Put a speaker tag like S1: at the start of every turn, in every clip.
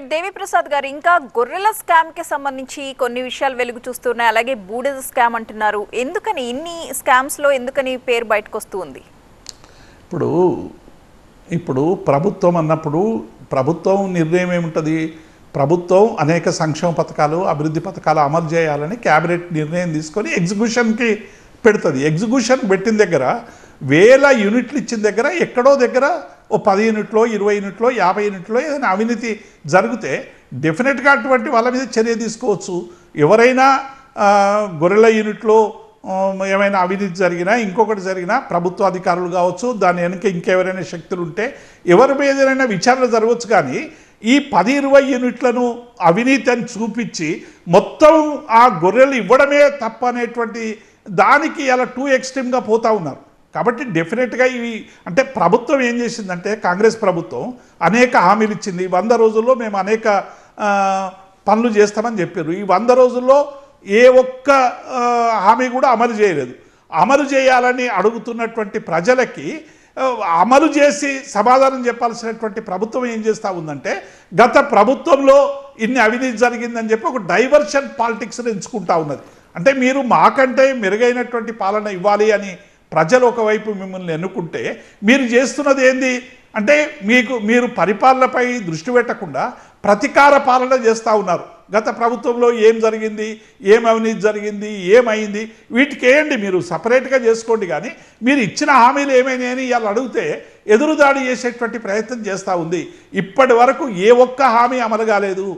S1: Right Devi Prasad గారు ఇంకా గొర్రెల స్కామ్ కి సంబంధించి కొన్ని విషయాలు వెలుగు చూస్తున్నాయి. అలాగే బూడిద స్కామ్ అంటున్నారు. ఎందుకని ఇన్ని స్కామ్స్ లో ఎందుకని పేరు బయటకు వస్తుంది?
S2: ఇప్పుడు ప్రభుత్వం అన్నప్పుడు ప్రభుత్వం నిర్ణయం ఏముంటుంది? ప్రభుత్వం అనేక సంక్షేమ పథకాలు అభివృద్ధి పథకాలు అమలు చేయాలని క్యాబినెట్ నిర్ణయం తీసుకొని ఎగ్జిక్యూషన్కి పెడుతుంది. ఎగ్జిక్యూషన్ పెట్టిన దగ్గర వేల యూనిట్లు ఇచ్చిన దగ్గర ఎక్కడో దగ్గర ఓ 10 యూనిట్లో 20 యూనిట్లో 50 యూనిట్లో ఏదైనా అవినీతి జరిగితే డెఫినెట్గా అటువంటి వాళ్ళ మీద చర్య తీసుకోవచ్చు. ఎవరైనా గొర్రెల యూనిట్లో ఏమైనా అవినీతి జరిగినా ఇంకొకటి జరిగినా ప్రభుత్వ అధికారులు కావచ్చు, దాని వెనుక ఇంకెవరైనా శక్తులు ఉంటే ఎవరి మీద ఏదైనా విచారణ జరగవచ్చు. కానీ ఈ 10-20 యూనిట్లను అవినీతి అని చూపించి మొత్తం ఆ గొర్రెలు ఇవ్వడమే తప్ప అనేటువంటి దానికి అలా టూ ఎక్స్ట్రీమ్గా పోతూ ఉన్నారు. కాబట్టి డెఫినెట్గా ఇవి అంటే ప్రభుత్వం ఏం చేసిందంటే కాంగ్రెస్ ప్రభుత్వం అనేక హామీలు ఇచ్చింది. 100 రోజుల్లో మేము అనేక పనులు చేస్తామని చెప్పారు. ఈ 100 రోజుల్లో ఏ ఒక్క హామీ కూడా అమలు చేయలేదు. అమలు చేయాలని అడుగుతున్నటువంటి ప్రజలకి అమలు చేసి సమాధానం చెప్పాల్సినటువంటి ప్రభుత్వం ఏం చేస్తూ ఉందంటే గత ప్రభుత్వంలో ఇన్ని అవినీతి జరిగిందని చెప్పి ఒక డైవర్షన్ పాలిటిక్స్ని ఎంచుకుంటా ఉన్నది. అంటే మీరు మాకంటే మెరుగైనటువంటి పాలన ఇవ్వాలి అని ప్రజలు ఒకవైపు మిమ్మల్ని ఎన్నుకుంటే మీరు చేస్తున్నది ఏంది అంటే మీరు పరిపాలనపై దృష్టి పెట్టకుండా ప్రతీకార పాలన చేస్తూ ఉన్నారు. గత ప్రభుత్వంలో ఏం జరిగింది, ఏం అవినీతి జరిగింది, ఏమైంది వీటికి వేయండి, మీరు సపరేట్గా చేసుకోండి. కానీ మీరు ఇచ్చిన హామీలు ఏమైనాయని ఇవాళ అడిగితే ఎదురుదాడి చేసేటువంటి ప్రయత్నం చేస్తూ ఉంది. ఇప్పటి వరకు ఏ ఒక్క హామీ అమలు కాలేదు.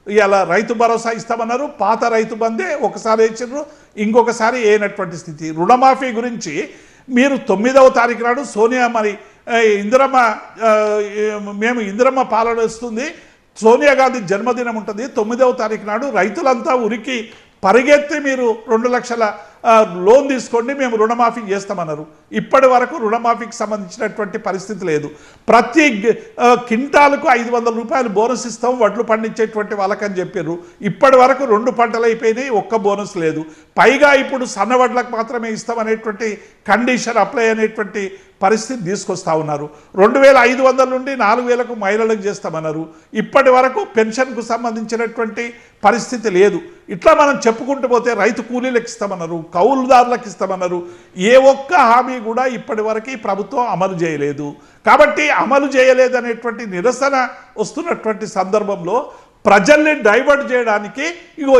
S2: ఇవాళ రైతు భరోసా ఇస్తామన్నారు, పాత రైతు బందే ఒకసారి ఇచ్చారు, ఇంకొకసారి వేయనటువంటి స్థితి. రుణమాఫీ గురించి మీరు 9వ తారీఖు నాడు సోనియా మరి మేము ఇందిరమ్మ పాలన వస్తుంది, సోనియా గాంధీ జన్మదినం ఉంటుంది, 9వ తారీఖు నాడు రైతులంతా ఉరికి పరిగెత్తి మీరు 2 లక్షల లోన్ తీసుకోండి మేము రుణమాఫీ చేస్తామన్నారు. ఇప్పటి వరకు రుణమాఫీకి సంబంధించినటువంటి పరిస్థితి లేదు. ప్రతి కింటాలకు 500 రూపాయలు బోనస్ ఇస్తాం వడ్లు పండించేటువంటి వాళ్ళకని చెప్పారు. ఇప్పటి వరకు 2 పంటలు అయిపోయినాయి, ఒక్క బోనస్ లేదు. పైగా ఇప్పుడు సన్న వడ్లకు మాత్రమే ఇస్తామనేటువంటి కండిషన్ అప్లై అనేటువంటి పరిస్థితి తీసుకొస్తా ఉన్నారు. 2500 నుండి 4000కు మహిళలకు చేస్తామన్నారు. ఇప్పటి వరకు పెన్షన్కు సంబంధించినటువంటి పరిస్థితి లేదు. ఇట్లా మనం చెప్పుకుంటూ పోతే రైతు కూలీలకు ఇస్తామన్నారు, కౌలుదారులకు ఇస్తామన్నారు. ఏ ఒక్క హామీ కూడా ఇప్పటి వరకు ఈ ప్రభుత్వం అమలు చేయలేదు. కాబట్టి అమలు చేయలేదనేటువంటి నిరసన వస్తున్నటువంటి సందర్భంలో ప్రజల్ని డైవర్ట్ చేయడానికి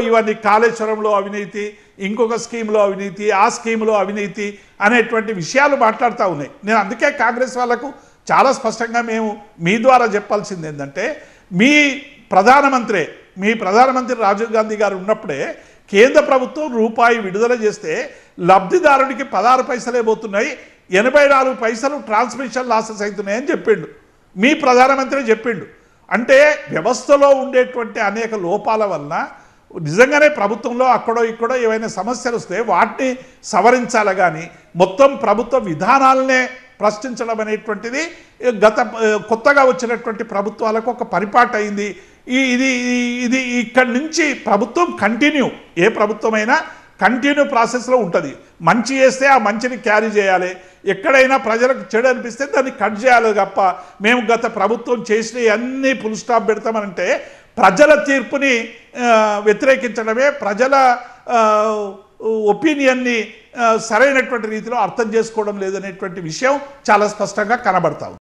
S2: ఇవన్నీ కాళేశ్వరంలో అవినీతి, ఇంకొక స్కీమ్లో అవినీతి, ఆ స్కీమ్లో అవినీతి అనేటువంటి విషయాలు మాట్లాడుతూ ఉన్నాయి. నేను అందుకే కాంగ్రెస్ వాళ్ళకు చాలా స్పష్టంగా మేము మీ ద్వారా చెప్పాల్సింది ఏంటంటే మీ ప్రధానమంత్రి రాజీవ్ గాంధీ గారు ఉన్నప్పుడే కేంద్ర ప్రభుత్వం రూపాయి విడుదల చేస్తే లబ్ధిదారుడికి 16 పైసలే పోతున్నాయి, 84 పైసలు ట్రాన్స్మిషన్ లాసెస్ అవుతున్నాయని చెప్పిండు. మీ ప్రధానమంత్రి చెప్పిండు. అంటే వ్యవస్థలో ఉండేటువంటి అనేక లోపాల వలన నిజంగానే ప్రభుత్వంలో అక్కడో ఇక్కడో ఏవైనా సమస్యలు వస్తే వాటిని సవరించాలి. కానీ మొత్తం ప్రభుత్వ విధానాలనే ప్రశ్నించడం అనేటువంటిది కొత్తగా వచ్చినటువంటి ప్రభుత్వాలకు ఒక పరిపాటు అయింది. ఇది ఇక్కడి నుంచి ప్రభుత్వం ఏ ప్రభుత్వమైనా కంటిన్యూ ప్రాసెస్లో ఉంటుంది. మంచి చేస్తే ఆ మంచిని క్యారీ చేయాలి, ఎక్కడైనా ప్రజలకు చెడు అనిపిస్తే దాన్ని కట్ చేయాలి తప్ప మేము గత ప్రభుత్వం చేసిన అన్నీ ఫుల్ స్టాప్ పెడతామనంటే ప్రజల తీర్పుని వ్యతిరేకించడమే, ప్రజల ఒపీనియన్ని సరైనటువంటి రీతిలో అర్థం చేసుకోవడం లేదనేటువంటి విషయం చాలా స్పష్టంగా కనబడతా ఉంది.